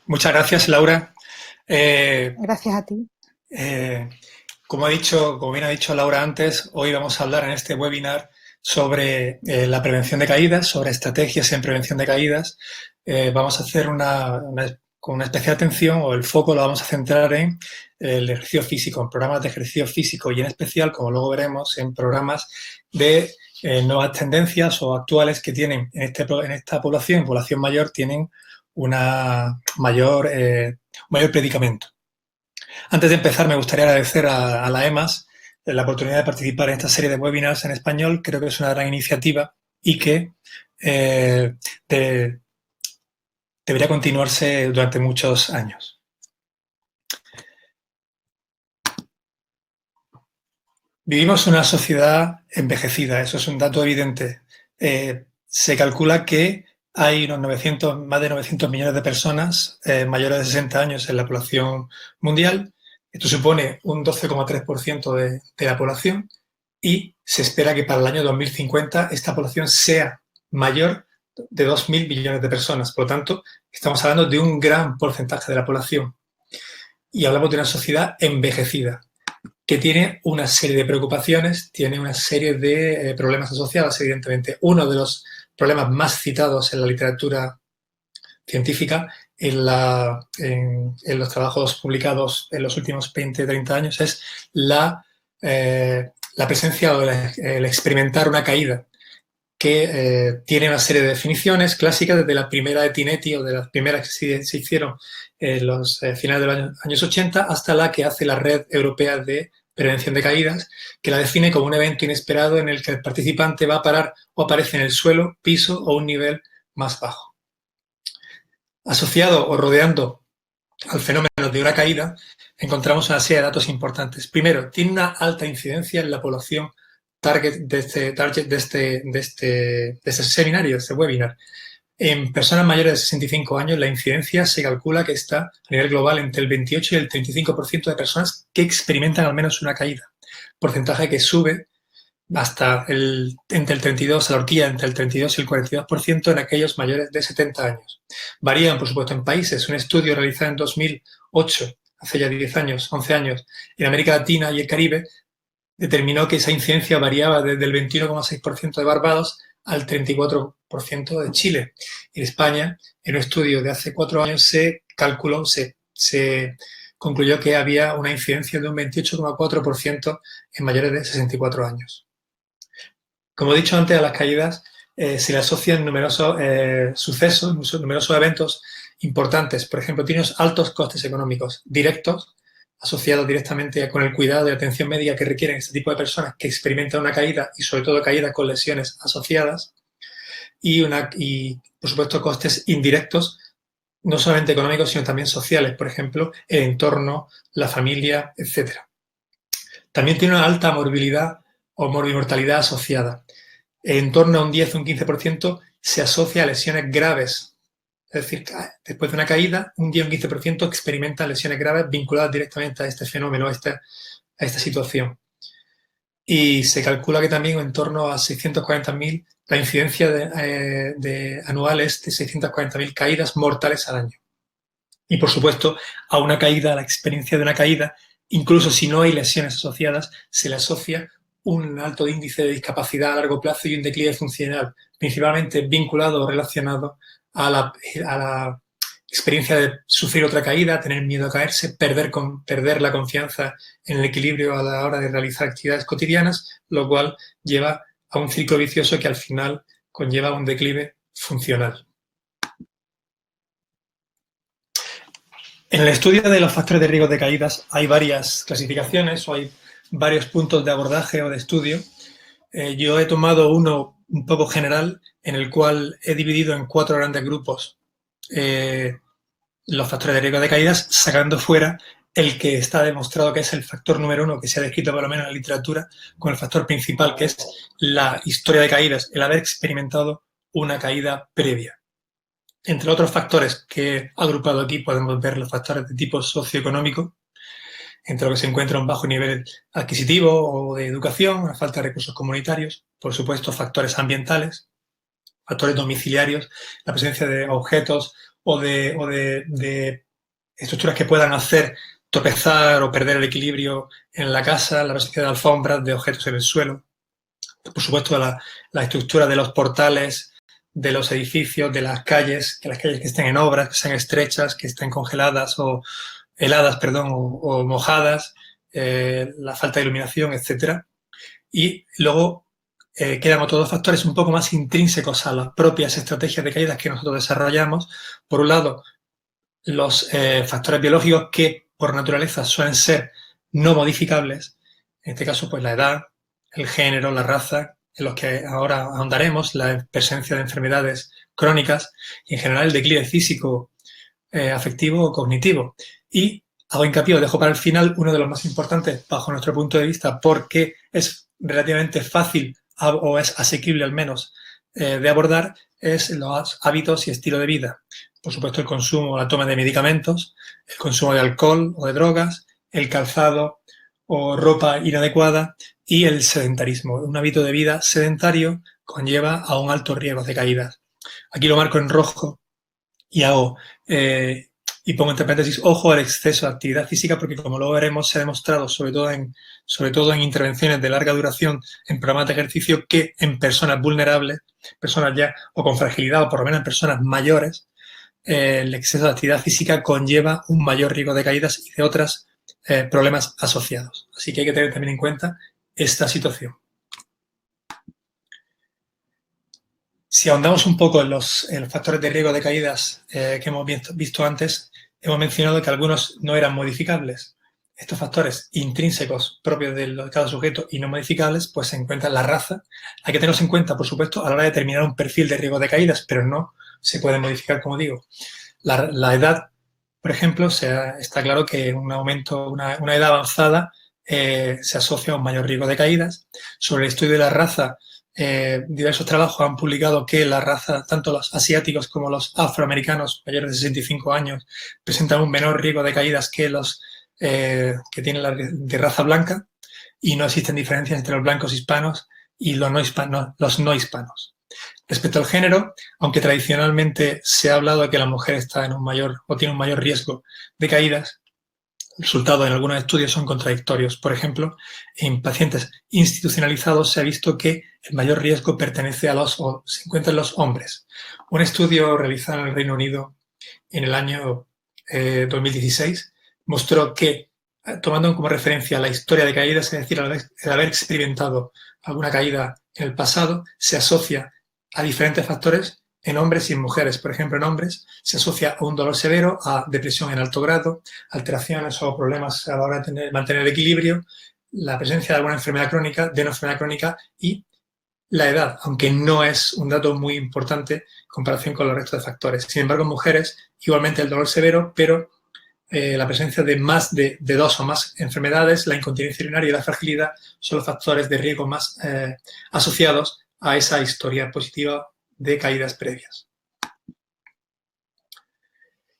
Muchas gracias, Laura. Eh, Gracias a ti. eh, como bien ha dicho Laura antes, hoy vamos a hablar en este webinar sobre la prevención de caídas, sobre estrategias en prevención de caídas. Vamos a hacer con una especial atención, o el foco lo vamos a centrar en el ejercicio físico, en programas de ejercicio físico y en especial, como luego veremos, en programas de nuevas tendencias o actuales que tienen en esta población mayor, tienen una un mayor predicamento. Antes de empezar, me gustaría agradecer a la EMAS la oportunidad de participar en esta serie de webinars en español. Creo que es una gran iniciativa y que eh, de- debería continuarse durante muchos años. Vivimos en una sociedad envejecida, eso es un dato evidente. Se calcula que hay más de 900 millones de personas mayores de 60 años en la población mundial. Esto supone un 12,3% de la población y se espera que para el año 2050 esta población sea mayor de 2.000 millones de personas. Por lo tanto, estamos hablando de un gran porcentaje de la población y hablamos de una sociedad envejecida que tiene una serie de preocupaciones, tiene una serie de problemas asociados, evidentemente. Uno de los problemas más citados en la literatura científica, en los trabajos publicados en los últimos 20, 30 años, es la presencia o el experimentar una caída que tiene una serie de definiciones clásicas desde la primera de Tinetti o de las primeras que se hicieron en los finales de los años 80 hasta la que hace la Red Europea de Prevención de Caídas, que la define como un evento inesperado en el que el participante va a parar o aparece en el suelo, piso o un nivel más bajo. Asociado o rodeando al fenómeno de una caída, encontramos una serie de datos importantes. Primero, tiene una alta incidencia en la población target de este seminario, de este webinar. En personas mayores de 65 años, la incidencia se calcula que está a nivel global entre el 28 y el 35% de personas que experimentan al menos una caída. Porcentaje que sube entre el 32, a la horquilla entre el 32 y el 42% en aquellos mayores de 70 años. Varían, por supuesto, en países. Un estudio realizado en 2008, hace ya 10 años, 11 años, en América Latina y el Caribe, determinó que esa incidencia variaba desde el 21,6% de Barbados al 34% de Chile. En España, en un estudio de hace 4 años, se concluyó que había una incidencia de un 28,4% en mayores de 64 años. Como he dicho antes, a las caídas se le asocian numerosos sucesos, numerosos eventos importantes. Por ejemplo, tiene unos altos costes económicos directos asociados directamente con el cuidado y atención médica que requieren este tipo de personas que experimentan una caída y sobre todo caídas con lesiones asociadas y por supuesto, costes indirectos, no solamente económicos, sino también sociales, por ejemplo, el entorno, la familia, etcétera. También tiene una alta morbilidad o morbimortalidad asociada. En torno a un 10 o un 15% se asocia a lesiones graves. Es decir, después de una caída, un 10 o un 15% experimenta lesiones graves vinculadas directamente a este fenómeno, a esta situación. Y se calcula que también en torno a 640.000 la incidencia anual es de 640.000 caídas mortales al año. Y por supuesto, a una caída, a la experiencia de una caída, incluso si no hay lesiones asociadas, se le asocia un alto índice de discapacidad a largo plazo y un declive funcional, principalmente vinculado o relacionado a la experiencia de sufrir otra caída, tener miedo a caerse, perder la confianza en el equilibrio a la hora de realizar actividades cotidianas, lo cual lleva a un ciclo vicioso que al final conlleva un declive funcional. En el estudio de los factores de riesgo de caídas hay varias clasificaciones o hay varios puntos de abordaje o de estudio. Yo he tomado uno un poco general en el cual he dividido en 4 grandes grupos los factores de riesgo de caídas, sacando fuera el que está demostrado que es el factor número 1, que se ha descrito por lo menos en la literatura, con el factor principal, que es la historia de caídas, el haber experimentado una caída previa. Entre otros factores que he agrupado aquí podemos ver los factores de tipo socioeconómico, entre lo que se encuentra un bajo nivel adquisitivo o de educación, una falta de recursos comunitarios, por supuesto factores ambientales, factores domiciliarios, la presencia de objetos de estructuras que puedan hacer tropezar o perder el equilibrio en la casa, la presencia de alfombras, de objetos en el suelo. Por supuesto, la estructura de los portales, de los edificios, de las calles, que estén en obras, que sean estrechas, que estén congeladas o heladas, perdón, o mojadas, la falta de iluminación, etcétera. Y luego quedan otros dos factores un poco más intrínsecos a las propias estrategias de caídas que nosotros desarrollamos. Por un lado, los factores biológicos que por naturaleza suelen ser no modificables, en este caso pues la edad, el género, la raza, en los que ahora ahondaremos, la presencia de enfermedades crónicas y en general el declive físico, afectivo o cognitivo. Y hago hincapié, dejo para el final, uno de los más importantes bajo nuestro punto de vista porque es relativamente fácil o es asequible al menos de abordar, es los hábitos y estilo de vida. Por supuesto, el consumo o la toma de medicamentos, el consumo de alcohol o de drogas, el calzado o ropa inadecuada y el sedentarismo. Un hábito de vida sedentario conlleva a un alto riesgo de caídas. Aquí lo marco en rojo y hago y pongo entre paréntesis, ojo al exceso de actividad física, porque como luego veremos, se ha demostrado, sobre todo en intervenciones de larga duración, en programas de ejercicio, que en personas vulnerables, personas ya o con fragilidad, o por lo menos en personas mayores, el exceso de actividad física conlleva un mayor riesgo de caídas y de otros problemas asociados. Así que hay que tener también en cuenta esta situación. Si ahondamos un poco en los factores de riesgo de caídas que hemos visto antes, hemos mencionado que algunos no eran modificables. Estos factores intrínsecos propios de cada sujeto y no modificables, pues se encuentran la raza. Hay que tenerlos en cuenta, por supuesto, a la hora de determinar un perfil de riesgo de caídas, pero no se pueden modificar, como digo. La edad, por ejemplo, está claro que un aumento, una edad avanzada se asocia a un mayor riesgo de caídas. Sobre el estudio de la raza, diversos trabajos han publicado que la raza, tanto los asiáticos como los afroamericanos mayores de 65 años, presentan un menor riesgo de caídas que los que tienen de raza blanca, y no existen diferencias entre los blancos hispanos y los no hispanos. Respecto al género, aunque tradicionalmente se ha hablado de que la mujer está en un mayor o tiene un mayor riesgo de caídas, los resultados en algunos estudios son contradictorios. Por ejemplo, en pacientes institucionalizados se ha visto que el mayor riesgo se encuentra en los hombres. Un estudio realizado en el Reino Unido en el año 2016 mostró que, tomando como referencia la historia de caídas, es decir, el haber experimentado alguna caída en el pasado, se asocia a diferentes factores en hombres y en mujeres. Por ejemplo, en hombres se asocia a un dolor severo, a depresión en alto grado, alteraciones o problemas a la hora de mantener el equilibrio, la presencia de alguna enfermedad crónica, y la edad, aunque no es un dato muy importante en comparación con los restos de factores. Sin embargo, en mujeres, igualmente el dolor severo, pero la presencia de más de dos o más enfermedades, la incontinencia urinaria y la fragilidad son los factores de riesgo más asociados a esa historia positiva de caídas previas.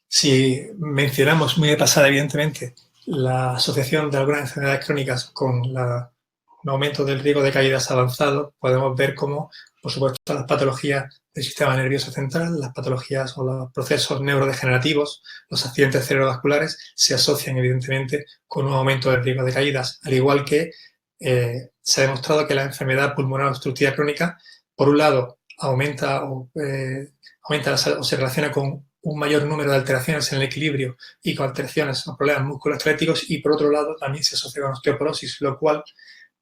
Si mencionamos muy de pasada, evidentemente, la asociación de algunas enfermedades crónicas con un aumento del riesgo de caídas avanzado, podemos ver cómo, por supuesto, las patologías del sistema nervioso central, las patologías o los procesos neurodegenerativos, los accidentes cerebrovasculares, se asocian evidentemente con un aumento del riesgo de caídas, al igual que se ha demostrado que la enfermedad pulmonar obstructiva crónica, por un lado, aumenta o se relaciona con un mayor número de alteraciones en el equilibrio y con alteraciones o problemas musculoesqueléticos, y por otro lado también se asocia con osteoporosis, lo cual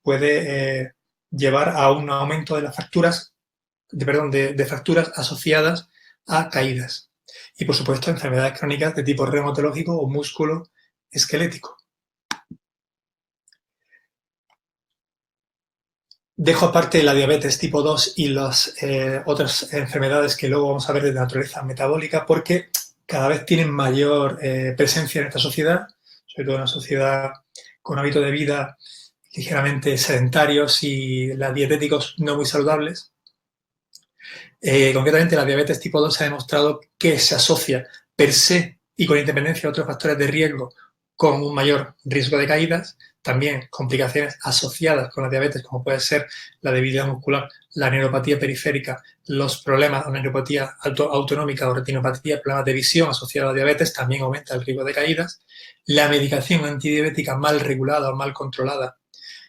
puede llevar a un aumento de las fracturas, de fracturas asociadas a caídas. Y por supuesto enfermedades crónicas de tipo reumatológico o músculo esquelético. Dejo aparte la diabetes tipo 2 y las otras enfermedades que luego vamos a ver de naturaleza metabólica, porque cada vez tienen mayor presencia en esta sociedad, sobre todo en una sociedad con hábito de vida ligeramente sedentarios y dietéticos no muy saludables. Concretamente, la diabetes tipo 2 se ha demostrado que se asocia per se y con independencia de otros factores de riesgo con un mayor riesgo de caídas, también complicaciones asociadas con la diabetes, como puede ser la debilidad muscular, la neuropatía periférica, los problemas de neuropatía autonómica o retinopatía, problemas de visión asociados a la diabetes, también aumenta el riesgo de caídas. La medicación antidiabética mal regulada o mal controlada,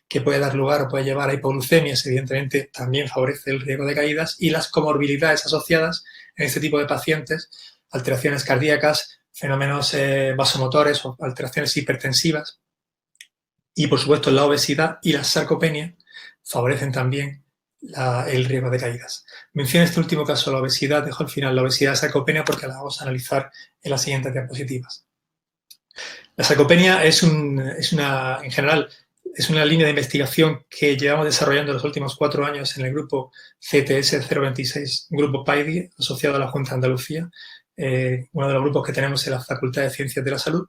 que puede dar lugar o puede llevar a hipoglucemias, evidentemente también favorece el riesgo de caídas, y las comorbilidades asociadas en este tipo de pacientes, alteraciones cardíacas, fenómenos vasomotores o alteraciones hipertensivas, y por supuesto la obesidad y la sarcopenia favorecen también el riesgo de caídas. Menciono este último caso, la obesidad, dejo al final la obesidad y sarcopenia porque la vamos a analizar en las siguientes diapositivas. La sarcopenia en general, es una línea de investigación que llevamos desarrollando los últimos 4 años en el grupo CTS 026, grupo PAIDI, asociado a la Junta de Andalucía, uno de los grupos que tenemos en la Facultad de Ciencias de la Salud,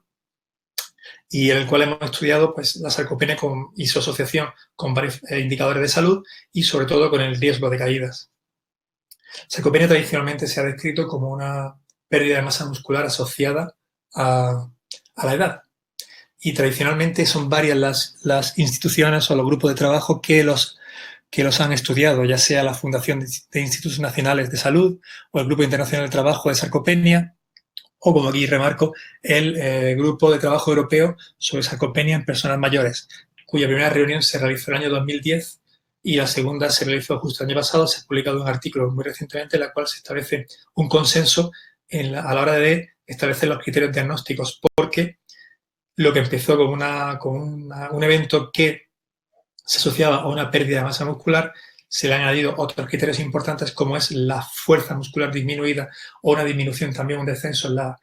y en el cual hemos estudiado pues, la sarcopenia y su asociación con varios indicadores de salud y sobre todo con el riesgo de caídas. La sarcopenia tradicionalmente se ha descrito como una pérdida de masa muscular asociada a la edad. Y tradicionalmente son varias las instituciones o los grupos de trabajo que los han estudiado, ya sea la Fundación de Institutos Nacionales de Salud o el Grupo Internacional de Trabajo de Sarcopenia, o como aquí remarco, el Grupo de Trabajo Europeo sobre Sarcopenia en Personas Mayores, cuya primera reunión se realizó en el año 2010 y la segunda se realizó justo el año pasado. Se ha publicado un artículo muy recientemente en la cual se establece un consenso a la hora de establecer los criterios diagnósticos, porque lo que empezó con un evento que se asociaba a una pérdida de masa muscular, se le han añadido otros criterios importantes como es la fuerza muscular disminuida o una disminución, también un descenso en la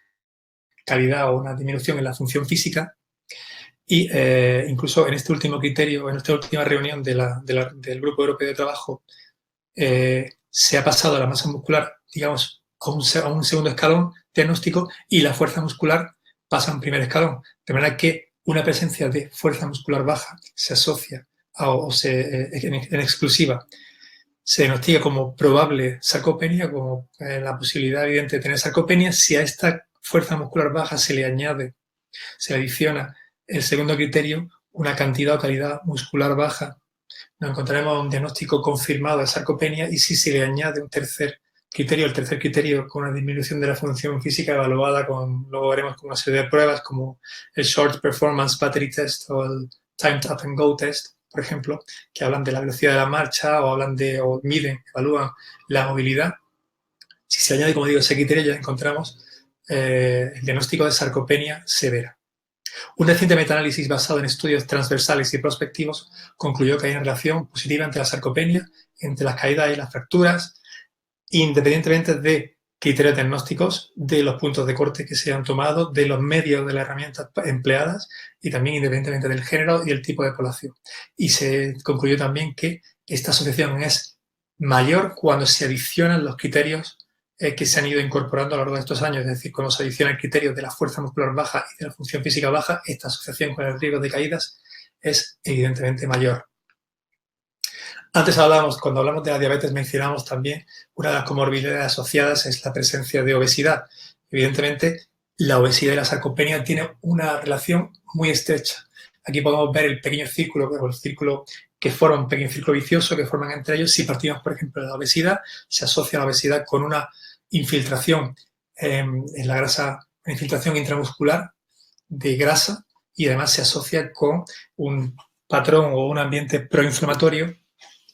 calidad o una disminución en la función física. Y incluso en este último criterio, en esta última reunión del Grupo Europeo de Trabajo, se ha pasado a la masa muscular, digamos, a un segundo escalón diagnóstico, y la fuerza muscular pasa a un primer escalón. De manera que una presencia de fuerza muscular baja se asocia en exclusiva se diagnostica como probable sarcopenia, como la posibilidad evidente de tener sarcopenia, si a esta fuerza muscular baja se le adiciona el segundo criterio, una cantidad o calidad muscular baja, nos encontraremos un diagnóstico confirmado de sarcopenia. Y si se le añade un tercer criterio, el tercer criterio con una disminución de la función física evaluada luego veremos con una serie de pruebas como el Short Performance Battery Test o el Time Tap and Go Test, por ejemplo, que hablan de la velocidad de la marcha o evalúan la movilidad. Si se añade, como digo, ese criterio, ya encontramos el diagnóstico de sarcopenia severa. Un reciente metaanálisis basado en estudios transversales y prospectivos concluyó que hay una relación positiva entre la sarcopenia, entre las caídas y las fracturas, independientemente de criterios diagnósticos, de los puntos de corte que se han tomado, de los medios de las herramientas empleadas y también independientemente del género y el tipo de población. Y se concluyó también que esta asociación es mayor cuando se adicionan los criterios que se han ido incorporando a lo largo de estos años. Es decir, cuando se adiciona el criterio de la fuerza muscular baja y de la función física baja, esta asociación con el riesgo de caídas es evidentemente mayor. Antes cuando hablamos de la diabetes, mencionamos también una de las comorbilidades asociadas es la presencia de obesidad. Evidentemente, la obesidad y la sarcopenia tienen una relación muy estrecha. Aquí podemos ver el pequeño círculo, o el círculo que forma un pequeño círculo vicioso que forman entre ellos. Si partimos, por ejemplo, de la obesidad, se asocia la obesidad con una infiltración en la grasa, una infiltración intramuscular de grasa, y además se asocia con un patrón o un ambiente proinflamatorio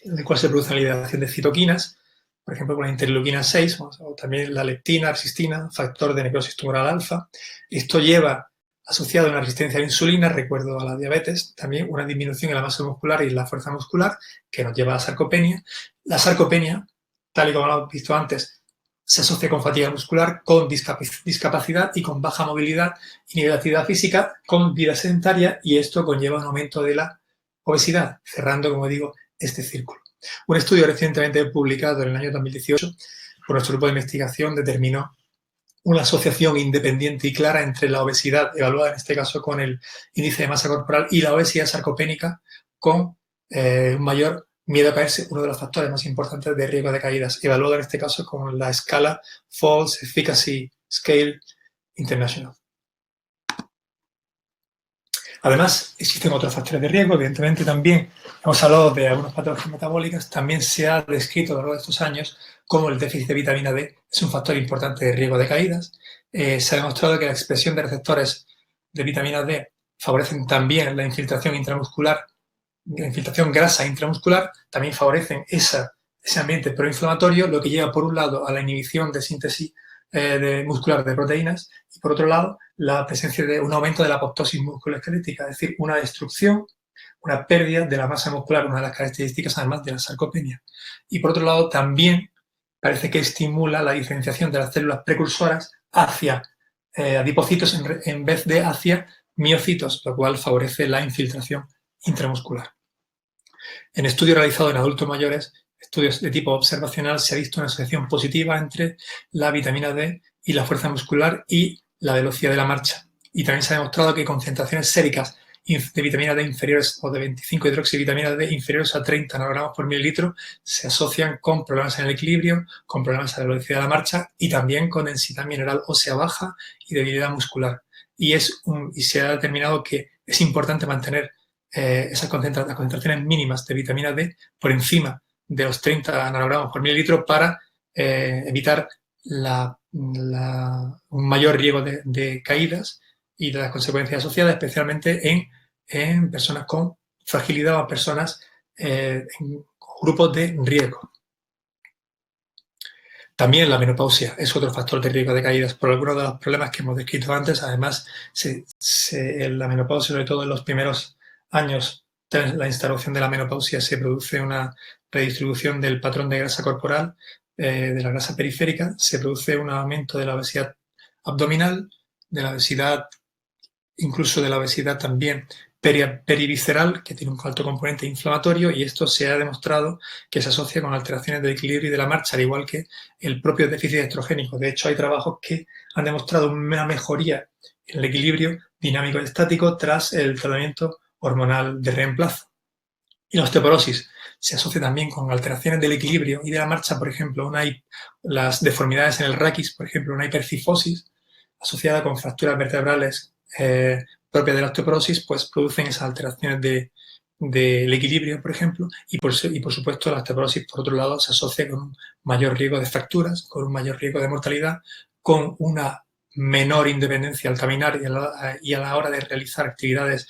en el cual se produce la liberación de citoquinas, por ejemplo, con la interleuquina 6 o también la leptina, arcistina, factor de necrosis tumoral alfa. Esto lleva asociado a una resistencia a la insulina, recuerdo a la diabetes, también una disminución en la masa muscular y la fuerza muscular, que nos lleva a la sarcopenia. La sarcopenia, tal y como lo hemos visto antes, se asocia con fatiga muscular, con discapacidad y con baja movilidad y nivel de actividad física, con vida sedentaria, y esto conlleva un aumento de la obesidad, cerrando, como digo, este círculo. Un estudio recientemente publicado en el año 2018 por nuestro grupo de investigación determinó una asociación independiente y clara entre la obesidad, evaluada en este caso con el índice de masa corporal, y la obesidad sarcopénica con un mayor miedo a caerse, uno de los factores más importantes de riesgo de caídas, evaluado en este caso con la escala Falls Efficacy Scale International. Además, existen otros factores de riesgo. Evidentemente, también hemos hablado de algunas patologías metabólicas. También se ha descrito a lo largo de estos años cómo el déficit de vitamina D es un factor importante de riesgo de caídas. Se ha demostrado que la expresión de receptores de vitamina D favorecen también la infiltración intramuscular, la infiltración grasa intramuscular, también favorecen ese ambiente proinflamatorio, lo que lleva, por un lado, a la inhibición de síntesis muscular de proteínas y, por otro lado, la presencia de un aumento de la apoptosis musculoesquelética, es decir, una destrucción, una pérdida de la masa muscular, una de las características además de la sarcopenia. Y, por otro lado, también parece que estimula la diferenciación de las células precursoras hacia adipocitos en vez de hacia miocitos, lo cual favorece la infiltración intramuscular. En estudios realizados en adultos mayores, estudios de tipo observacional, se ha visto una asociación positiva entre la vitamina D y la fuerza muscular y la velocidad de la marcha. Y también se ha demostrado que concentraciones séricas de vitamina D inferiores o de 25-hidroxivitamina D inferiores a 30 nanogramos por mililitro se asocian con problemas en el equilibrio, con problemas en la velocidad de la marcha y también con densidad mineral ósea baja y debilidad muscular. Y se ha determinado que es importante mantener las concentraciones mínimas de vitamina D por encima de los 30 nanogramos por mililitro para evitar un mayor riesgo de caídas y de las consecuencias asociadas, especialmente en personas con fragilidad o personas en grupos de riesgo. También la menopausia es otro factor de riesgo de caídas por algunos de los problemas que hemos descrito antes. Además, la menopausia, sobre todo en los primeros años tras la instauración de la menopausia, se produce una redistribución del patrón de grasa corporal, de la grasa periférica, se produce un aumento de la obesidad abdominal, de la obesidad, incluso de la obesidad también perivisceral, que tiene un alto componente inflamatorio, y esto se ha demostrado que se asocia con alteraciones del equilibrio y de la marcha, al igual que el propio déficit estrogénico. De hecho, hay trabajos que han demostrado una mejoría en el equilibrio dinámico y estático tras el tratamiento hormonal de reemplazo. Y la osteoporosis se asocia también con alteraciones del equilibrio y de la marcha, por ejemplo, las deformidades en el raquis, por ejemplo, una hipercifosis asociada con fracturas vertebrales propias de la osteoporosis, pues producen esas alteraciones del equilibrio, por ejemplo, y por supuesto la osteoporosis, por otro lado, se asocia con un mayor riesgo de fracturas, con un mayor riesgo de mortalidad, con una menor independencia al caminar y a la hora de realizar actividades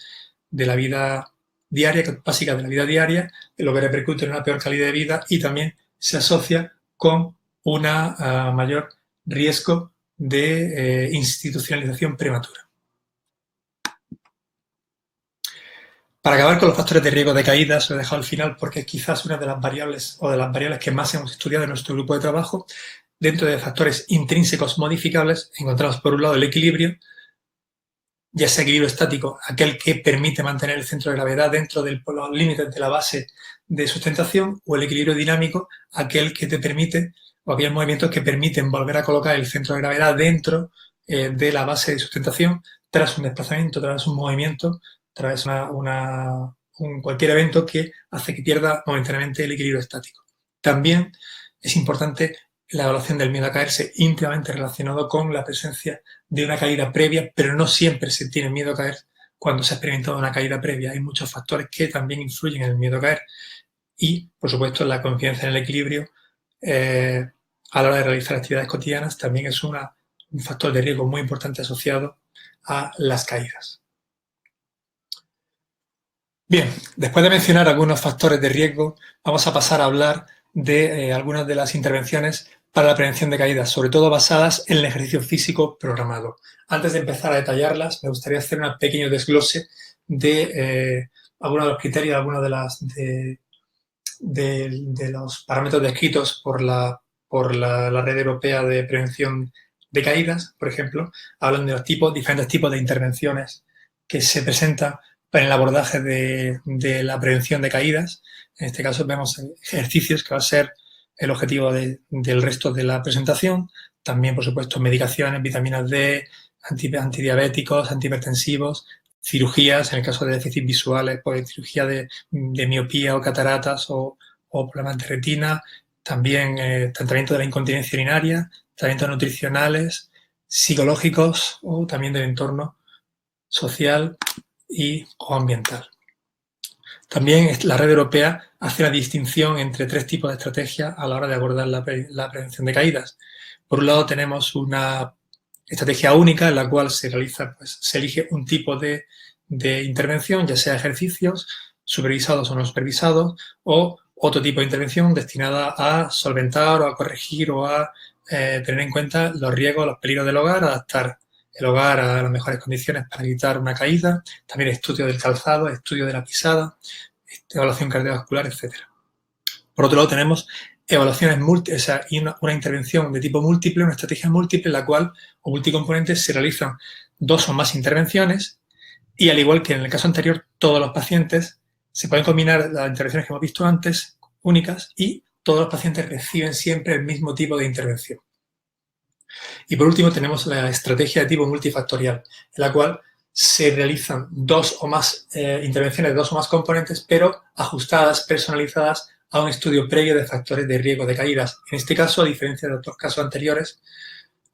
de la vida diaria, básicas de la vida diaria, lo que repercute en una peor calidad de vida, y también se asocia con un mayor riesgo de institucionalización prematura. Para acabar con los factores de riesgo de caídas, lo he dejado al final porque es quizás una de las variables o de las variables que más hemos estudiado en nuestro grupo de trabajo. Dentro de factores intrínsecos modificables encontramos por un lado el equilibrio, ya sea equilibrio estático, aquel que permite mantener el centro de gravedad dentro de los límites de la base de sustentación, o el equilibrio dinámico, aquel que te permite, o aquellos movimientos que permiten volver a colocar el centro de gravedad dentro de la base de sustentación tras un desplazamiento, tras un movimiento, tras cualquier evento que hace que pierda momentáneamente el equilibrio estático. También es importante la evaluación del miedo a caerse, íntimamente relacionado con la presencia de una caída previa, pero no siempre se tiene miedo a caer cuando se ha experimentado una caída previa. Hay muchos factores que también influyen en el miedo a caer y, por supuesto, la confianza en el equilibrio a la hora de realizar actividades cotidianas también es un factor de riesgo muy importante asociado a las caídas. Bien, después de mencionar algunos factores de riesgo, vamos a pasar a hablar de algunas de las intervenciones para la prevención de caídas, sobre todo basadas en el ejercicio físico programado. Antes de empezar a detallarlas, me gustaría hacer un pequeño desglose de algunos de los criterios, algunos de los parámetros descritos por la Red Europea de Prevención de Caídas, por ejemplo. Hablan de los diferentes tipos de intervenciones que se presentan en el abordaje de la prevención de caídas. En este caso vemos ejercicios, que va a ser el objetivo del resto de la presentación. También, por supuesto, medicaciones, vitaminas D, antidiabéticos, antihipertensivos, cirugías, en el caso de déficits visuales, pues cirugía de miopía o cataratas o problemas de retina. También tratamiento de la incontinencia urinaria, tratamientos nutricionales, psicológicos o también del entorno social o ambiental. También la red europea hace la distinción entre tres tipos de estrategias a la hora de abordar la prevención de caídas. Por un lado tenemos una estrategia única en la cual se elige un tipo de intervención, ya sea ejercicios supervisados o no supervisados, o otro tipo de intervención destinada a solventar o a corregir o a tener en cuenta los riesgos, los peligros del hogar, adaptar el hogar a las mejores condiciones para evitar una caída, también estudio del calzado, estudio de la pisada, evaluación cardiovascular, etcétera. Por otro lado, tenemos evaluaciones múltiples, una intervención de tipo múltiple, una estrategia múltiple en la cual, o multicomponentes, se realizan dos o más intervenciones y, al igual que en el caso anterior, todos los pacientes se pueden combinar las intervenciones que hemos visto antes, únicas, y todos los pacientes reciben siempre el mismo tipo de intervención. Y por último tenemos la estrategia de tipo multifactorial, en la cual se realizan dos o más intervenciones de dos o más componentes, pero ajustadas, personalizadas a un estudio previo de factores de riesgo de caídas. En este caso, a diferencia de otros casos anteriores,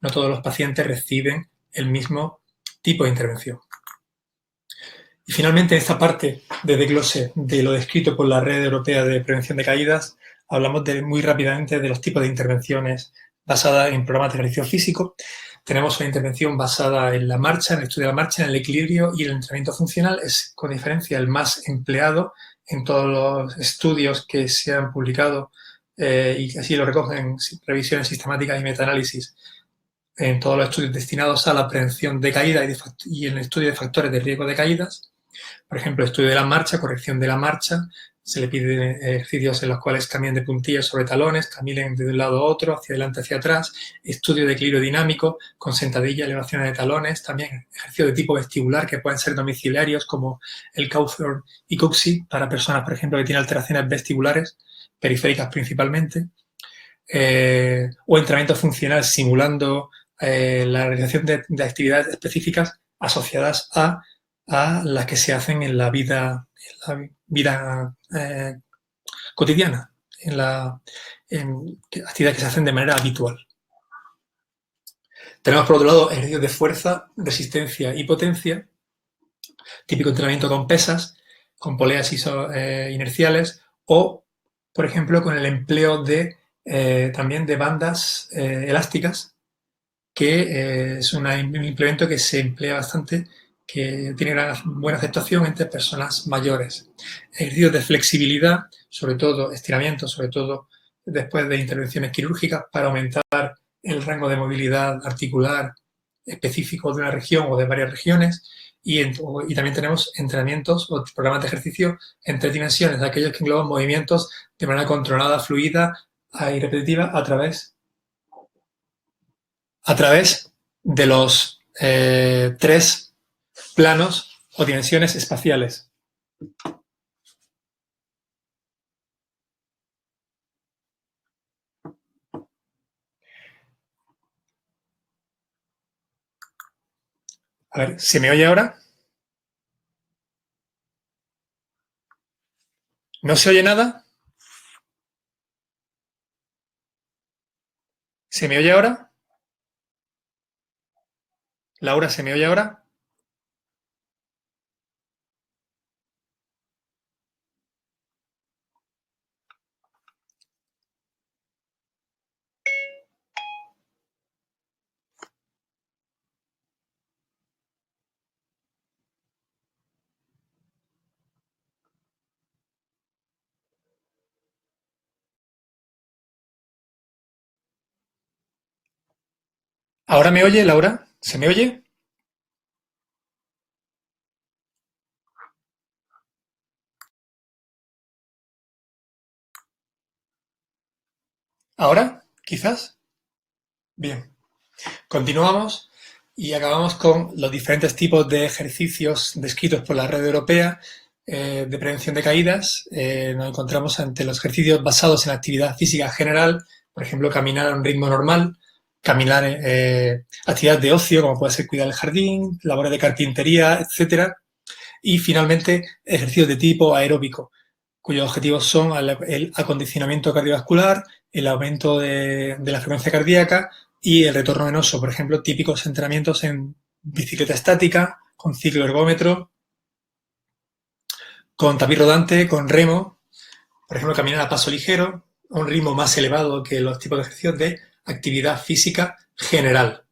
no todos los pacientes reciben el mismo tipo de intervención. Y finalmente, en esta parte de desglose de lo descrito por la Red Europea de Prevención de Caídas, hablamos muy rápidamente de los tipos de intervenciones basadas en programas de ejercicio físico. Tenemos una intervención basada en la marcha, en el estudio de la marcha, en el equilibrio y el entrenamiento funcional. Es, con diferencia, el más empleado en todos los estudios que se han publicado y así lo recogen revisiones sistemáticas y metaanálisis en todos los estudios destinados a la prevención de caídas y en el estudio de factores de riesgo de caídas. Por ejemplo, estudio de la marcha, corrección de la marcha, se le piden ejercicios en los cuales caminen de puntillas sobre talones, caminen de un lado a otro, hacia adelante, hacia atrás, estudio de equilibrio dinámico, con sentadilla, elevaciones de talones, también ejercicios de tipo vestibular que pueden ser domiciliarios como el Cawthorne y Cooksey para personas, por ejemplo, que tienen alteraciones vestibulares, periféricas principalmente, o entrenamiento funcional simulando la realización de actividades específicas asociadas a las que se hacen en la vida cotidiana, en actividades que se hacen de manera habitual. Tenemos, por otro lado, ejercicios de fuerza, resistencia y potencia, típico entrenamiento con pesas, con poleas inerciales o, por ejemplo, con el empleo también de bandas elásticas, que es un implemento que se emplea bastante, que tiene buena aceptación entre personas mayores. Ejercicios de flexibilidad, sobre todo estiramientos, sobre todo después de intervenciones quirúrgicas, para aumentar el rango de movilidad articular específico de una región o de varias regiones. Y también tenemos entrenamientos o programas de ejercicio en tres dimensiones, aquellos que engloban movimientos de manera controlada, fluida y repetitiva a través de los tres planos o dimensiones espaciales. A ver, ¿se me oye ahora? ¿No se oye nada? ¿Se me oye ahora? Laura, ¿se me oye ahora? ¿Ahora me oye, Laura? ¿Se me oye? ¿Ahora? ¿Quizás? Bien. Continuamos y acabamos con los diferentes tipos de ejercicios descritos por la Red Europea de Prevención de Caídas. Nos encontramos ante los ejercicios basados en actividad física general, por ejemplo, caminar a un ritmo normal, caminar actividades de ocio, como puede ser cuidar el jardín, labores de carpintería, etcétera. Y finalmente, ejercicios de tipo aeróbico, cuyos objetivos son el acondicionamiento cardiovascular, el aumento de la frecuencia cardíaca y el retorno venoso. Por ejemplo, típicos entrenamientos en bicicleta estática, con ciclo ergómetro, con tapiz rodante, con remo, por ejemplo, caminar a paso ligero, a un ritmo más elevado que los tipos de ejercicios de actividad física general.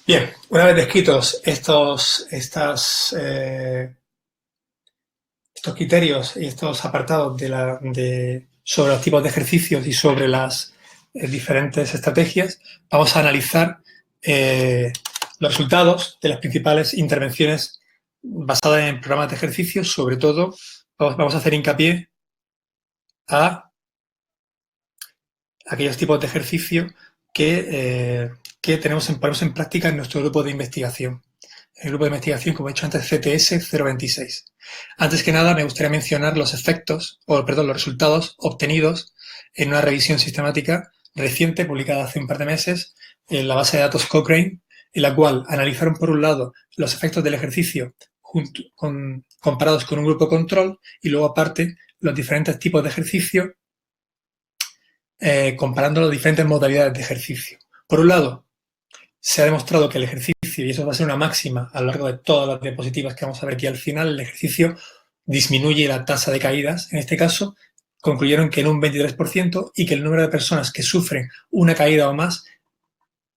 Bien, una vez descritos estos criterios y estos apartados sobre los tipos de ejercicios y sobre las diferentes estrategias, vamos a analizar los resultados de las principales intervenciones basadas en programas de ejercicios. Sobre todo, vamos a hacer hincapié a aquellos tipos de ejercicio que ponemos en práctica en nuestro grupo de investigación. El grupo de investigación, como he dicho antes, CTS 026. Antes que nada, me gustaría mencionar los resultados obtenidos en una revisión sistemática reciente, publicada hace un par de meses, en la base de datos Cochrane, en la cual analizaron, por un lado, los efectos del ejercicio comparados con un grupo control y luego, aparte, los diferentes tipos de ejercicio comparando las diferentes modalidades de ejercicio. Por un lado, se ha demostrado que el ejercicio, y eso va a ser una máxima a lo largo de todas las diapositivas que vamos a ver aquí al final, el ejercicio disminuye la tasa de caídas. En este caso, concluyeron que en un 23% y que el número de personas que sufren una caída o más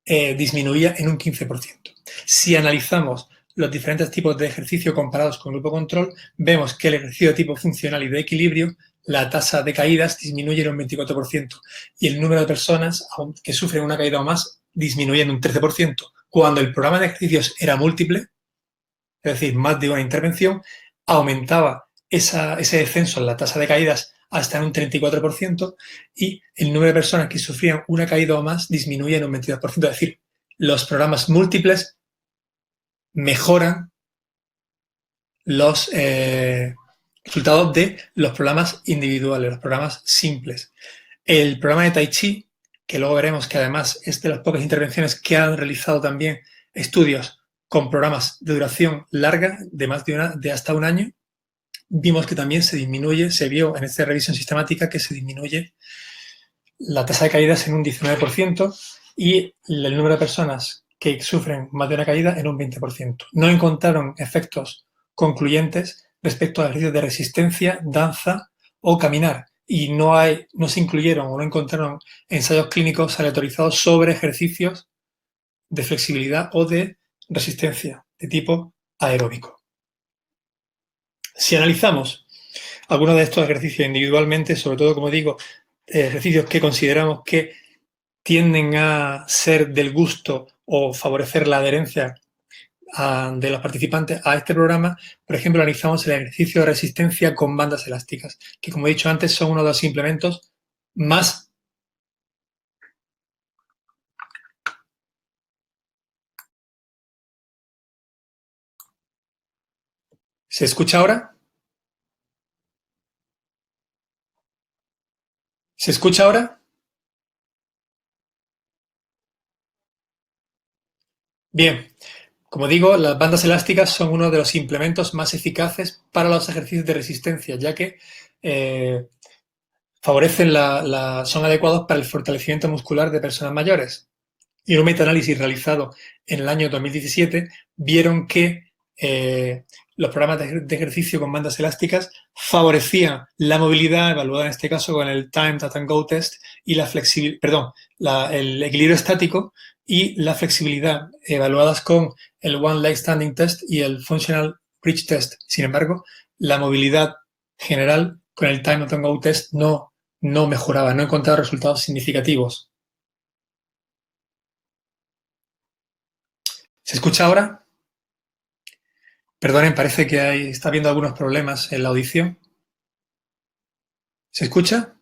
disminuía en un 15%. Si analizamos los diferentes tipos de ejercicio comparados con el grupo control, vemos que el ejercicio de tipo funcional y de equilibrio, la tasa de caídas disminuye en un 24% y el número de personas que sufren una caída o más disminuye en un 13%. Cuando el programa de ejercicios era múltiple, es decir, más de una intervención, aumentaba ese descenso en la tasa de caídas hasta en un 34% y el número de personas que sufrían una caída o más disminuye en un 22%. Es decir, los programas múltiples mejoran los resultados de los programas individuales, los programas simples. El programa de Tai Chi, que luego veremos que además es de las pocas intervenciones que han realizado también estudios con programas de duración larga, de hasta un año, vimos que también se vio en esta revisión sistemática que se disminuye la tasa de caídas en un 19% y el número de personas que sufren más de una caída en un 20%. No encontraron efectos concluyentes respecto a ejercicios de resistencia, danza o caminar, y no se incluyeron o no encontraron ensayos clínicos aleatorizados sobre ejercicios de flexibilidad o de resistencia de tipo aeróbico. Si analizamos algunos de estos ejercicios individualmente, sobre todo, como digo, ejercicios que consideramos que tienden a ser del gusto o favorecer la adherencia de los participantes a este programa, por ejemplo, analizamos el ejercicio de resistencia con bandas elásticas, que, como he dicho antes, son uno de los implementos más ¿Se escucha ahora? ¿Se escucha ahora? Bien, como digo, las bandas elásticas son uno de los implementos más eficaces para los ejercicios de resistencia, ya que son adecuados para el fortalecimiento muscular de personas mayores. Y un metaanálisis realizado en el año 2017 vieron que los programas de ejercicio con bandas elásticas favorecían la movilidad, evaluada en este caso con el Time, Touch and Go Test, y el equilibrio estático y la flexibilidad, evaluadas con el One Leg Standing Test y el Functional Bridge Test. Sin embargo, la movilidad general con el Time, Touch and Go Test no mejoraba, no encontraba resultados significativos. ¿Se escucha ahora? Perdonen, parece que está habiendo algunos problemas en la audición. ¿Se escucha?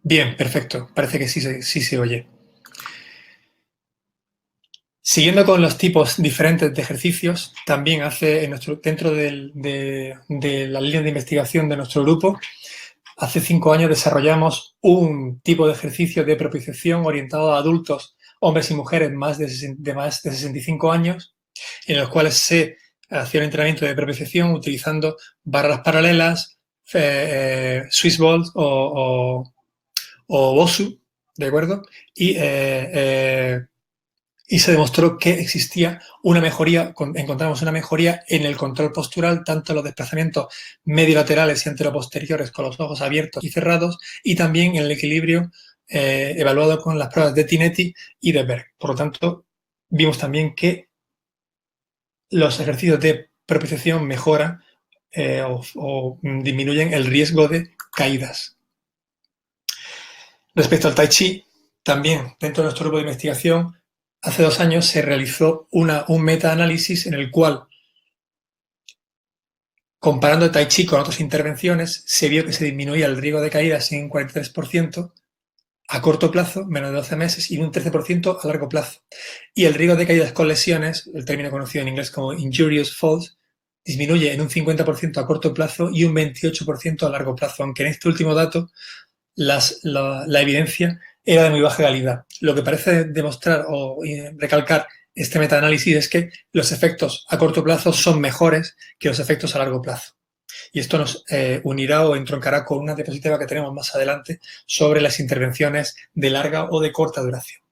Bien, perfecto. Parece que sí se oye. Siguiendo con los tipos diferentes de ejercicios, también dentro de la línea de investigación de nuestro grupo, hace 5 años desarrollamos un tipo de ejercicio de propiocepción orientado a adultos, hombres y mujeres de más de 65 años, en los cuales se hacía un entrenamiento de propiocepción utilizando barras paralelas, Swiss balls o BOSU, ¿de acuerdo? Y y se demostró que existía una mejoría, encontramos una mejoría en el control postural, tanto en los desplazamientos mediolaterales y anteroposteriores con los ojos abiertos y cerrados, y también en el equilibrio evaluado con las pruebas de Tinetti y de Berg. Por lo tanto, vimos también que los ejercicios de propiocepción mejoran o disminuyen el riesgo de caídas. Respecto al Tai Chi, también dentro de nuestro grupo de investigación, hace 2 años se realizó un metaanálisis en el cual, comparando el Tai Chi con otras intervenciones, se vio que se disminuía el riesgo de caídas en un 43% a corto plazo, menos de 12 meses, y un 13% a largo plazo. Y el riesgo de caídas con lesiones, el término conocido en inglés como injurious falls, disminuye en un 50% a corto plazo y un 28% a largo plazo, aunque en este último dato la evidencia era de muy baja calidad. Lo que parece demostrar o recalcar este metaanálisis es que los efectos a corto plazo son mejores que los efectos a largo plazo. Y esto nos unirá o entroncará con una diapositiva que tenemos más adelante sobre las intervenciones de larga o de corta duración.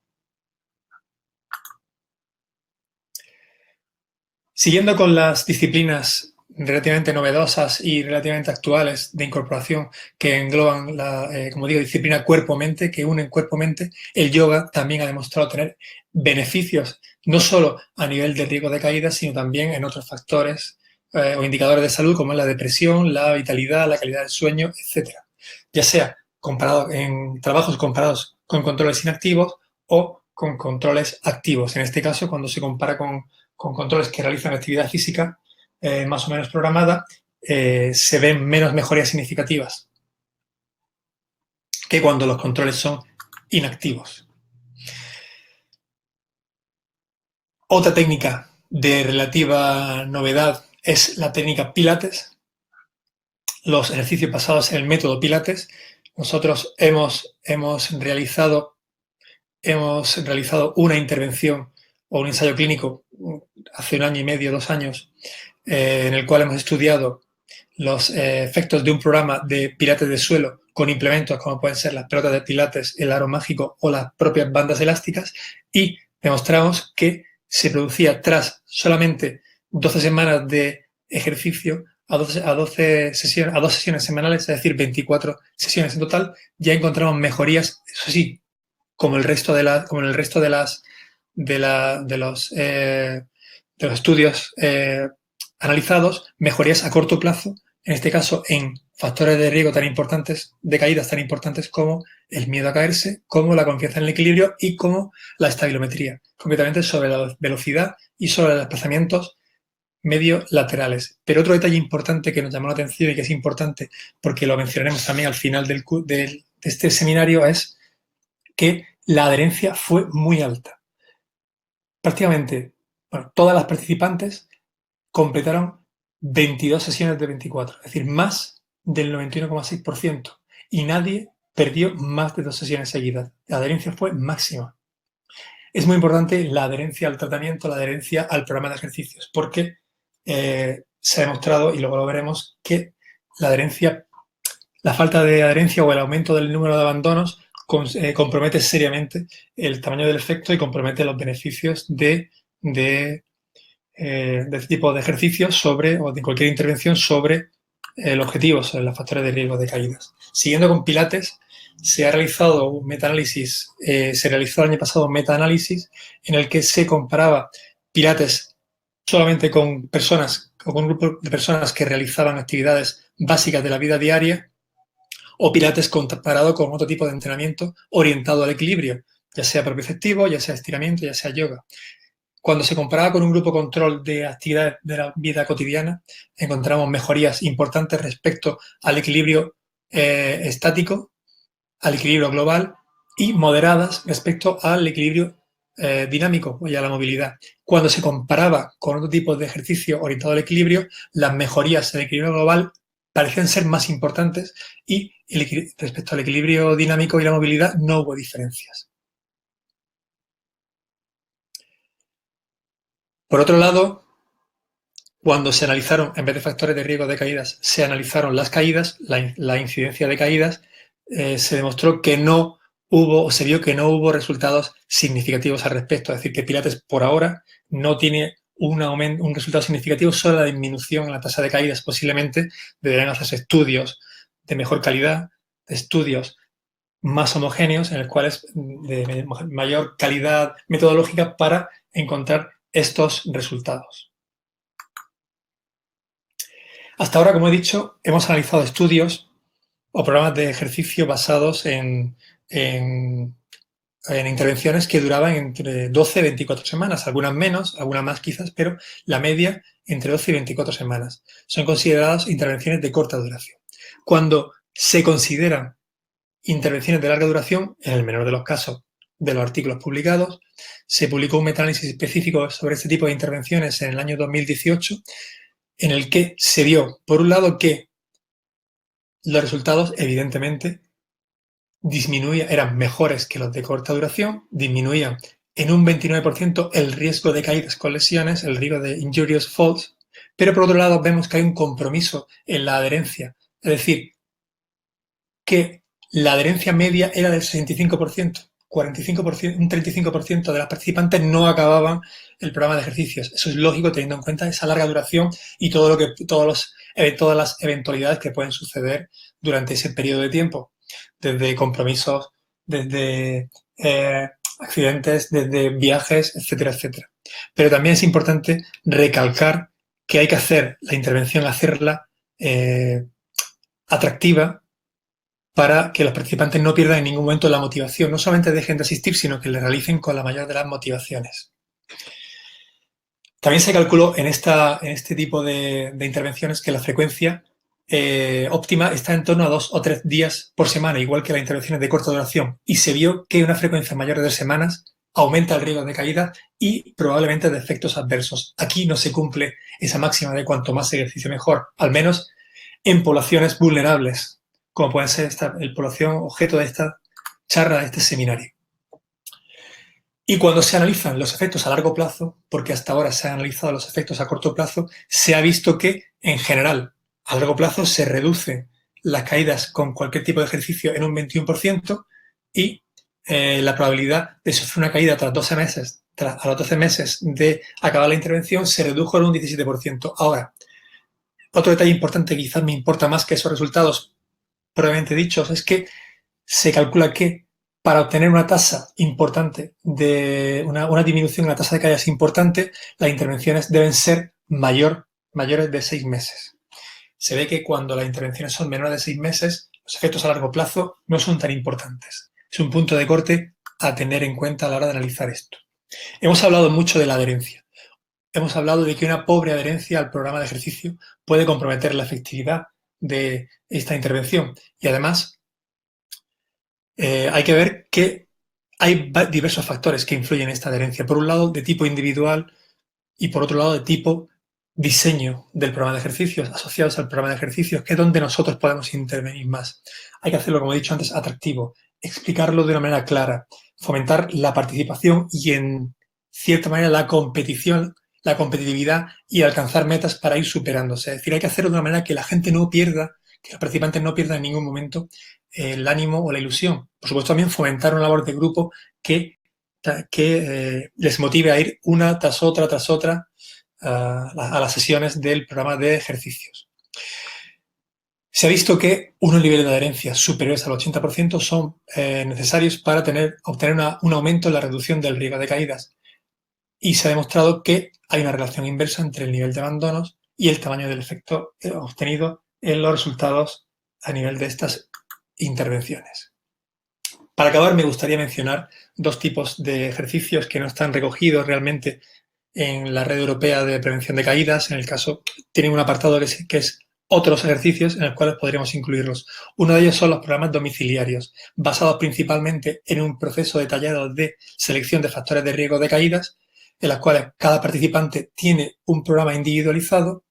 Siguiendo con las disciplinas relativamente novedosas y relativamente actuales de incorporación que engloban la, como digo, disciplina cuerpo-mente, que unen cuerpo-mente, el yoga también ha demostrado tener beneficios no solo a nivel de riesgo de caída, sino también en otros factores o indicadores de salud como es la depresión, la vitalidad, la calidad del sueño, etc. Ya sea comparado en trabajos comparados con controles inactivos o con controles activos. En este caso, cuando se compara con controles que realizan actividad física más o menos programada, se ven menos mejorías significativas que cuando los controles son inactivos. Otra técnica de relativa novedad es la técnica Pilates. Los ejercicios basados en el método Pilates. Nosotros hemos realizado una intervención o un ensayo clínico hace 1 año y medio, 2 años, en el cual hemos estudiado los efectos de un programa de pilates de suelo con implementos como pueden ser las pelotas de pilates, el aro mágico o las propias bandas elásticas, y demostramos que se producía tras solamente 12 semanas de ejercicio a 12 sesiones, a 2 sesiones semanales, es decir, 24 sesiones en total, ya encontramos mejorías, eso sí, como el resto de los estudios analizados, mejorías a corto plazo, en este caso en factores de riesgo tan importantes, de caídas tan importantes como el miedo a caerse, como la confianza en el equilibrio y como la estabilometría, concretamente sobre la velocidad y sobre los desplazamientos medio laterales. Pero otro detalle importante que nos llamó la atención y que es importante porque lo mencionaremos también al final de este seminario es que la adherencia fue muy alta. Prácticamente, bueno, todas las participantes completaron 22 sesiones de 24, es decir, más del 91,6%, y nadie perdió más de 2 sesiones seguidas. La adherencia fue máxima. Es muy importante la adherencia al tratamiento, la adherencia al programa de ejercicios, porque se ha demostrado, y luego lo veremos, que la falta de adherencia o el aumento del número de abandonos compromete seriamente el tamaño del efecto y compromete los beneficios de este tipo de ejercicios o de cualquier intervención sobre el objetivo, sobre los factores de riesgo de caídas. Siguiendo con Pilates, se realizó el año pasado un metaanálisis en el que se comparaba Pilates solamente con personas o con un grupo de personas que realizaban actividades básicas de la vida diaria o Pilates comparado con otro tipo de entrenamiento orientado al equilibrio, ya sea propioceptivo, ya sea estiramiento, ya sea yoga. Cuando se comparaba con un grupo control de actividades de la vida cotidiana, encontramos mejorías importantes respecto al equilibrio estático, al equilibrio global y moderadas respecto al equilibrio dinámico y a la movilidad. Cuando se comparaba con otro tipo de ejercicio orientado al equilibrio, las mejorías en el equilibrio global parecían ser más importantes y respecto al equilibrio dinámico y la movilidad no hubo diferencias. Por otro lado, cuando se analizaron, en vez de factores de riesgo de caídas, se analizaron las caídas, la incidencia de caídas, se demostró que no se vio que no hubo resultados significativos al respecto. Es decir, que Pilates por ahora no tiene un resultado significativo, solo la disminución en la tasa de caídas. Posiblemente deberían hacerse estudios de mejor calidad, estudios más homogéneos, en los cuales de mayor calidad metodológica para encontrar estos resultados. Hasta ahora, como he dicho, hemos analizado estudios o programas de ejercicio basados en intervenciones que duraban entre 12 y 24 semanas, algunas menos, algunas más quizás, pero la media entre 12 y 24 semanas. Son consideradas intervenciones de corta duración. Cuando se consideran intervenciones de larga duración, en el menor de los casos de los artículos publicados, se publicó un metaanálisis específico sobre este tipo de intervenciones en el año 2018, en el que se vio, por un lado, que los resultados, evidentemente, eran mejores que los de corta duración, disminuían en un 29% el riesgo de caídas con lesiones, el riesgo de injurious falls, pero por otro lado vemos que hay un compromiso en la adherencia, es decir, que la adherencia media era del 65%, 45%, un 35% de las participantes no acababan el programa de ejercicios. Eso es lógico teniendo en cuenta esa larga duración y todas las eventualidades que pueden suceder durante ese periodo de tiempo, desde compromisos, desde accidentes, desde viajes, etcétera, etcétera. Pero también es importante recalcar que hay que hacer la intervención, hacerla atractiva, para que los participantes no pierdan en ningún momento la motivación, no solamente dejen de asistir, sino que le realicen con la mayor de las motivaciones. También se calculó en este tipo de intervenciones que la frecuencia óptima está en torno a 2 o 3 días por semana, igual que las intervenciones de corta duración, y se vio que una frecuencia mayor de 2 semanas aumenta el riesgo de caída y probablemente de efectos adversos. Aquí no se cumple esa máxima de cuanto más ejercicio mejor, al menos en poblaciones vulnerables, como puede ser el población objeto de esta charla, de este seminario. Y cuando se analizan los efectos a largo plazo, porque hasta ahora se han analizado los efectos a corto plazo, se ha visto que, en general, a largo plazo se reducen las caídas con cualquier tipo de ejercicio en un 21% y la probabilidad de sufrir una caída tras 12 meses, a los 12 meses de acabar la intervención, se redujo en un 17%. Ahora, otro detalle importante, quizás me importa más que esos resultados previamente dichos, es que se calcula que para obtener una tasa importante de una disminución en la tasa de caídas importante, las intervenciones deben ser mayores de 6 meses. Se ve que cuando las intervenciones son menores de 6 meses, los efectos a largo plazo no son tan importantes. Es un punto de corte a tener en cuenta a la hora de analizar esto. Hemos hablado mucho de la adherencia. Hemos hablado de que una pobre adherencia al programa de ejercicio puede comprometer la efectividad de esta intervención. Y además, hay que ver que hay diversos factores que influyen en esta adherencia. Por un lado, de tipo individual y por otro lado, de tipo diseño del programa de ejercicios, asociados al programa de ejercicios, que es donde nosotros podemos intervenir más. Hay que hacerlo, como he dicho antes, atractivo, explicarlo de una manera clara, fomentar la participación y, en cierta manera, la competición, la competitividad y alcanzar metas para ir superándose. Es decir, hay que hacerlo de una manera que la gente no pierda, que los participantes no pierdan en ningún momento el ánimo o la ilusión. Por supuesto, también fomentar una labor de grupo que les motive a ir una tras otra a las sesiones del programa de ejercicios. Se ha visto que unos niveles de adherencia superiores al 80% son necesarios para obtener un aumento en la reducción del riesgo de caídas. Y se ha demostrado que hay una relación inversa entre el nivel de abandonos y el tamaño del efecto obtenido en los resultados a nivel de estas intervenciones. Para acabar, me gustaría mencionar 2 tipos de ejercicios que no están recogidos realmente en la Red Europea de Prevención de Caídas. En el caso, tienen un apartado que es otros ejercicios en los cuales podríamos incluirlos. Uno de ellos son los programas domiciliarios, basados principalmente en un proceso detallado de selección de factores de riesgo de caídas, en los cuales cada participante tiene un programa individualizado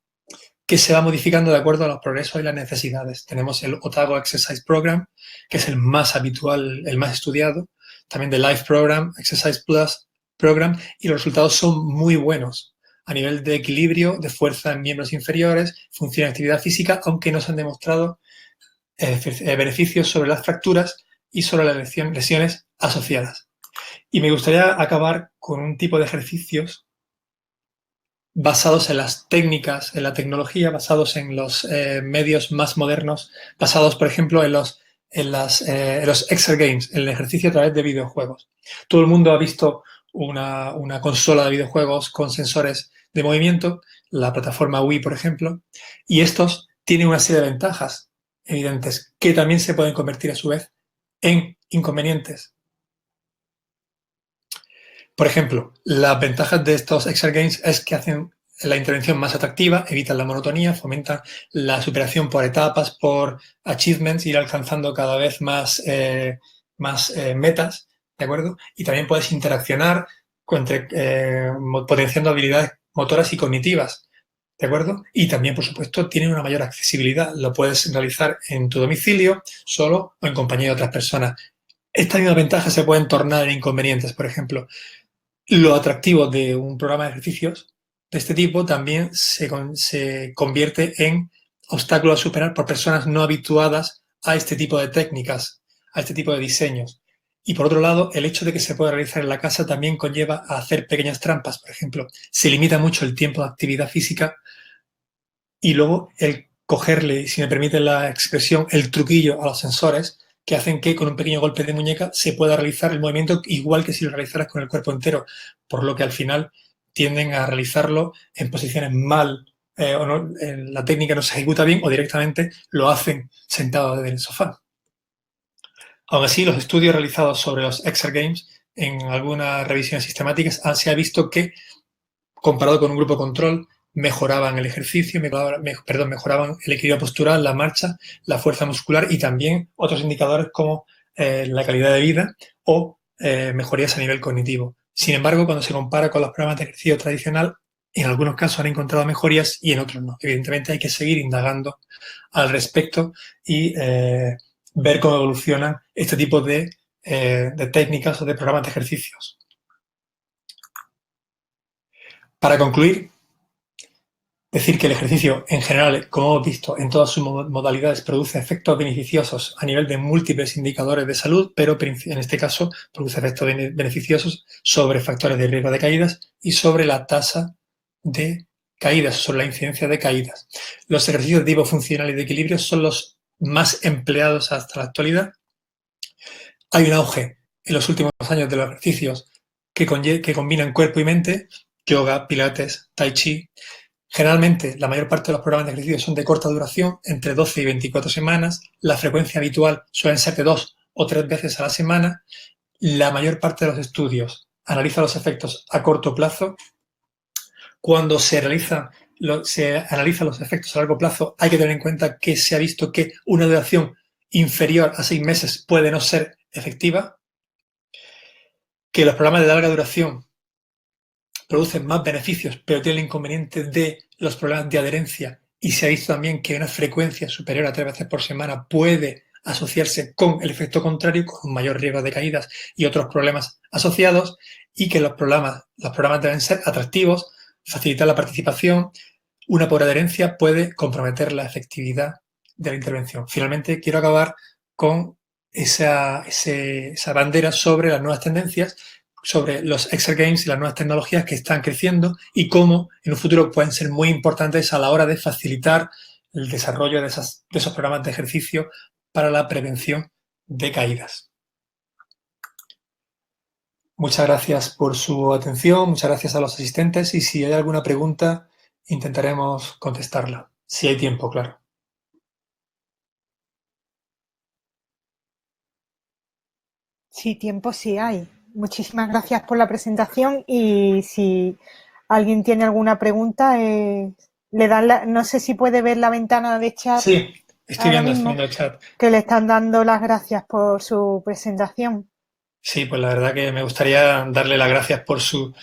que se va modificando de acuerdo a los progresos y las necesidades. Tenemos el Otago Exercise Program, que es el más habitual, el más estudiado, también el Life Program, Exercise Plus Program, y los resultados son muy buenos a nivel de equilibrio, de fuerza en miembros inferiores, función y actividad física, aunque no se han demostrado beneficios sobre las fracturas, y sobre las lesiones asociadas. Y me gustaría acabar con un tipo de ejercicios basados en las técnicas, en la tecnología, basados en los medios más modernos, basados, por ejemplo, en los exergames, en el ejercicio a través de videojuegos. Todo el mundo ha visto una consola de videojuegos con sensores de movimiento, la plataforma Wii, por ejemplo, y estos tienen una serie de ventajas evidentes que también se pueden convertir a su vez en inconvenientes. Por ejemplo, las ventajas de estos exergames es que hacen la intervención más atractiva, evitan la monotonía, fomentan la superación por etapas, por achievements, ir alcanzando cada vez más metas, ¿de acuerdo? Y también puedes interaccionar potenciando habilidades motoras y cognitivas, ¿de acuerdo? Y también, por supuesto, tienen una mayor accesibilidad. Lo puedes realizar en tu domicilio, solo o en compañía de otras personas. Estas mismas ventajas se pueden tornar en inconvenientes, por ejemplo. Lo atractivo de un programa de ejercicios de este tipo también se convierte en obstáculo a superar por personas no habituadas a este tipo de técnicas, a este tipo de diseños. Y por otro lado, el hecho de que se pueda realizar en la casa también conlleva a hacer pequeñas trampas. Por ejemplo, se limita mucho el tiempo de actividad física y luego el cogerle, si me permite la expresión, el truquillo a los sensores que hacen que con un pequeño golpe de muñeca se pueda realizar el movimiento igual que si lo realizaras con el cuerpo entero, por lo que al final tienden a realizarlo en posiciones mal, o no, la técnica no se ejecuta bien o directamente lo hacen sentado desde el sofá. Aún así, los estudios realizados sobre los exergames en algunas revisiones sistemáticas se ha visto que comparado con un grupo control, mejoraban el ejercicio, mejoraban el equilibrio postural, la marcha, la fuerza muscular y también otros indicadores como la calidad de vida o mejorías a nivel cognitivo. Sin embargo, cuando se compara con los programas de ejercicio tradicional, en algunos casos han encontrado mejorías y en otros no. Evidentemente hay que seguir indagando al respecto y ver cómo evolucionan este tipo de técnicas o de programas de ejercicios. Para concluir, decir que el ejercicio en general, como hemos visto en todas sus modalidades, produce efectos beneficiosos a nivel de múltiples indicadores de salud, pero en este caso produce efectos beneficiosos sobre factores de riesgo de caídas y sobre la tasa de caídas, sobre la incidencia de caídas. Los ejercicios de tipo funcional y de equilibrio son los más empleados hasta la actualidad. Hay un auge en los últimos años de los ejercicios que combinan cuerpo y mente, yoga, pilates, tai chi. Generalmente, la mayor parte de los programas de ejercicio son de corta duración, entre 12 y 24 semanas. La frecuencia habitual suelen ser de 2 o 3 veces a la semana. La mayor parte de los estudios analiza los efectos a corto plazo. Cuando se analizan los efectos a largo plazo, hay que tener en cuenta que se ha visto que una duración inferior a 6 meses puede no ser efectiva, que los programas de larga duración producen más beneficios, pero tienen el inconveniente de los problemas de adherencia y se ha visto también que una frecuencia superior a 3 veces por semana puede asociarse con el efecto contrario, con un mayor riesgo de caídas y otros problemas asociados, y que los programas deben ser atractivos, facilitar la participación. Una pobre adherencia puede comprometer la efectividad de la intervención. Finalmente, quiero acabar con esa bandera sobre las nuevas tendencias, sobre los exergames y las nuevas tecnologías que están creciendo y cómo en un futuro pueden ser muy importantes a la hora de facilitar el desarrollo de esos programas de ejercicio para la prevención de caídas. Muchas gracias por su atención, muchas gracias a los asistentes y si hay alguna pregunta intentaremos contestarla, si hay tiempo, claro. Sí, tiempo sí hay. Muchísimas gracias por la presentación y si alguien tiene alguna pregunta, le dan no sé si puede ver la ventana de chat Sí, estoy ahora viendo mismo, el chat. que le están dando las gracias por su presentación. Sí, pues la verdad que me gustaría darle las gracias por sus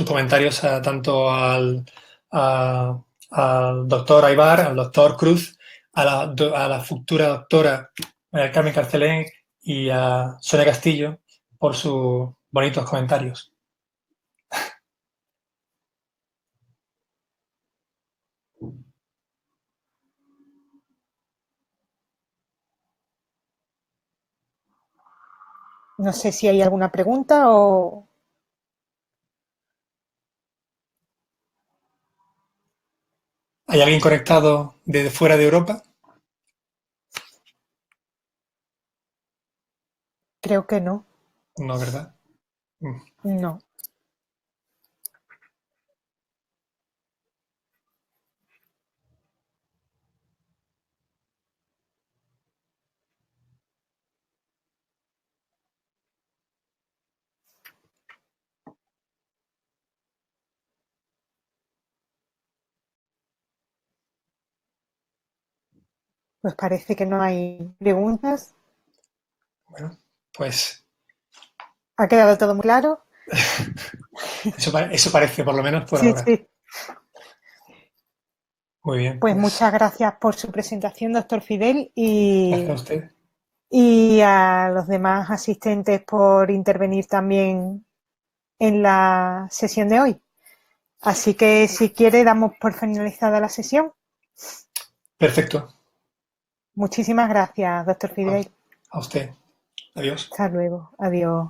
comentarios tanto al doctor Aybar, al doctor Cruz, a la futura doctora Carmen Carcelén y a Sonia Castillo por sus bonitos comentarios. No sé si hay alguna pregunta o... ¿Hay alguien conectado desde fuera de Europa? Creo que no. No, ¿verdad? Mm. No. Pues parece que no hay preguntas. Bueno, pues ¿Ha quedado todo muy claro? eso parece, por lo menos por Sí, ahora. sí. Muy bien, Pues pues muchas gracias por su presentación, doctor Fidel, gracias a usted. y a los demás asistentes por intervenir también en la sesión de hoy. Así que si quiere, damos por finalizada la sesión. Perfecto. Muchísimas gracias, doctor Fidel. A usted. Adiós. Hasta luego. Adiós.